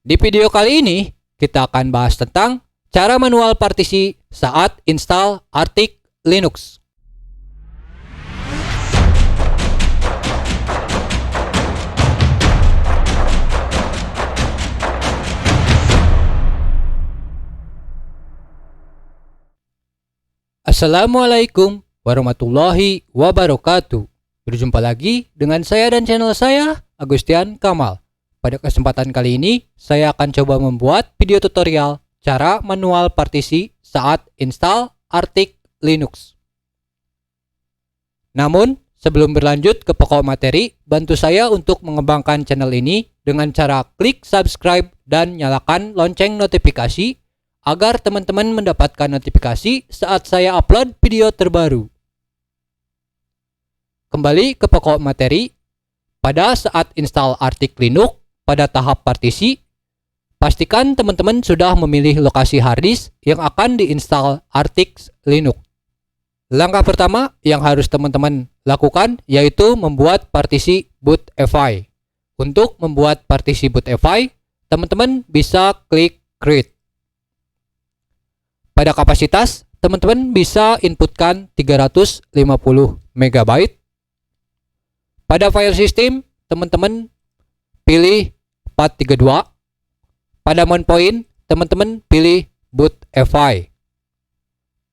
Di video kali ini, kita akan bahas tentang cara manual partisi saat install Artic Linux. Assalamualaikum warahmatullahi wabarakatuh. Berjumpa lagi dengan saya dan channel saya, Agustian Kamal. Pada kesempatan kali ini, saya akan coba membuat video tutorial cara manual partisi saat install Artic Linux. Namun, sebelum berlanjut ke pokok materi, bantu saya untuk mengembangkan channel ini dengan cara klik subscribe dan nyalakan lonceng notifikasi agar teman-teman mendapatkan notifikasi saat saya upload video terbaru. Kembali ke pokok materi, pada saat install Artic Linux, pada tahap partisi, pastikan teman-teman sudah memilih lokasi harddisk yang akan diinstal Artic Linux. Langkah pertama yang harus teman-teman lakukan yaitu membuat partisi bootfi. Untuk membuat partisi bootfi, teman-teman bisa klik create. Pada kapasitas, teman-teman bisa inputkan 350 MB. Pada file system, teman-teman pilih 432. Pada mount point, teman-teman pilih bootfi.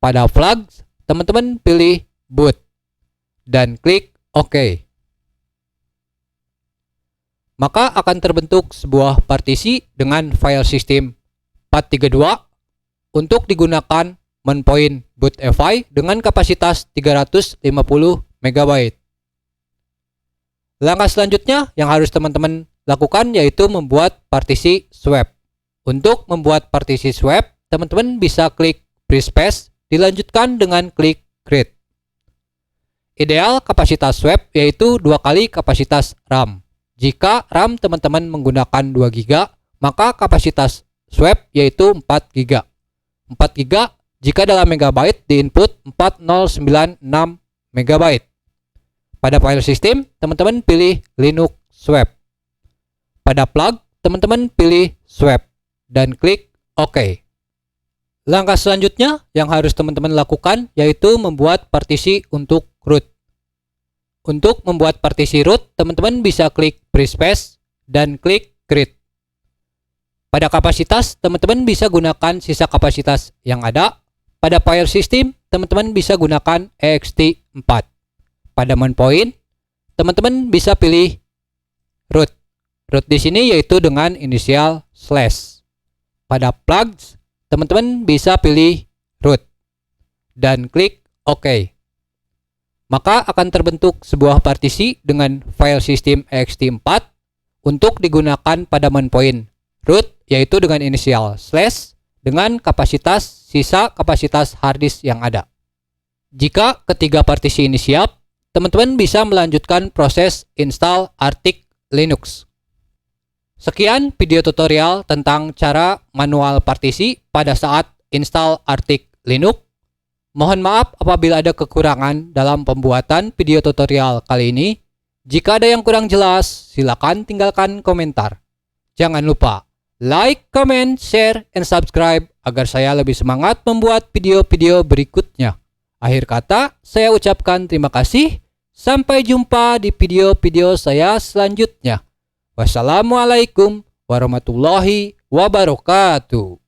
Pada flags, teman-teman pilih boot dan klik OK. Maka akan terbentuk sebuah partisi dengan file system 432 untuk digunakan mount point bootfi dengan kapasitas 350 MB. Langkah selanjutnya yang harus teman-teman lakukan yaitu membuat partisi swap. Untuk membuat partisi swap, teman-teman bisa klik backspace, dilanjutkan dengan klik create. Ideal kapasitas swap yaitu 2 kali kapasitas RAM. Jika RAM teman-teman menggunakan 2 GB, maka kapasitas swap yaitu 4 GB. 4 GB jika dalam megabyte diinput 4096 MB. Pada file system, teman-teman pilih Linux swap. Pada plug, teman-teman pilih swap dan klik OK. Langkah selanjutnya yang harus teman-teman lakukan yaitu membuat partisi untuk root. Untuk membuat partisi root, teman-teman bisa klik backspace dan klik create. Pada kapasitas, teman-teman bisa gunakan sisa kapasitas yang ada. Pada file system, teman-teman bisa gunakan ext4. Pada mount point, teman-teman bisa pilih root. Root di sini yaitu dengan inisial slash. Pada plugs, teman-teman bisa pilih root dan klik OK. Maka akan terbentuk sebuah partisi dengan file system ext4 untuk digunakan pada mount point root yaitu dengan inisial slash dengan kapasitas sisa kapasitas harddisk yang ada. Jika ketiga partisi ini siap, teman-teman bisa melanjutkan proses install Artic Linux. Sekian video tutorial tentang cara manual partisi pada saat install Artic Linux. Mohon maaf apabila ada kekurangan dalam pembuatan video tutorial kali ini. Jika ada yang kurang jelas, silakan tinggalkan komentar. Jangan lupa like, comment, share, and subscribe agar saya lebih semangat membuat video-video berikutnya. Akhir kata, saya ucapkan terima kasih. Sampai jumpa di video-video saya selanjutnya. Wassalamualaikum warahmatullahi wabarakatuh.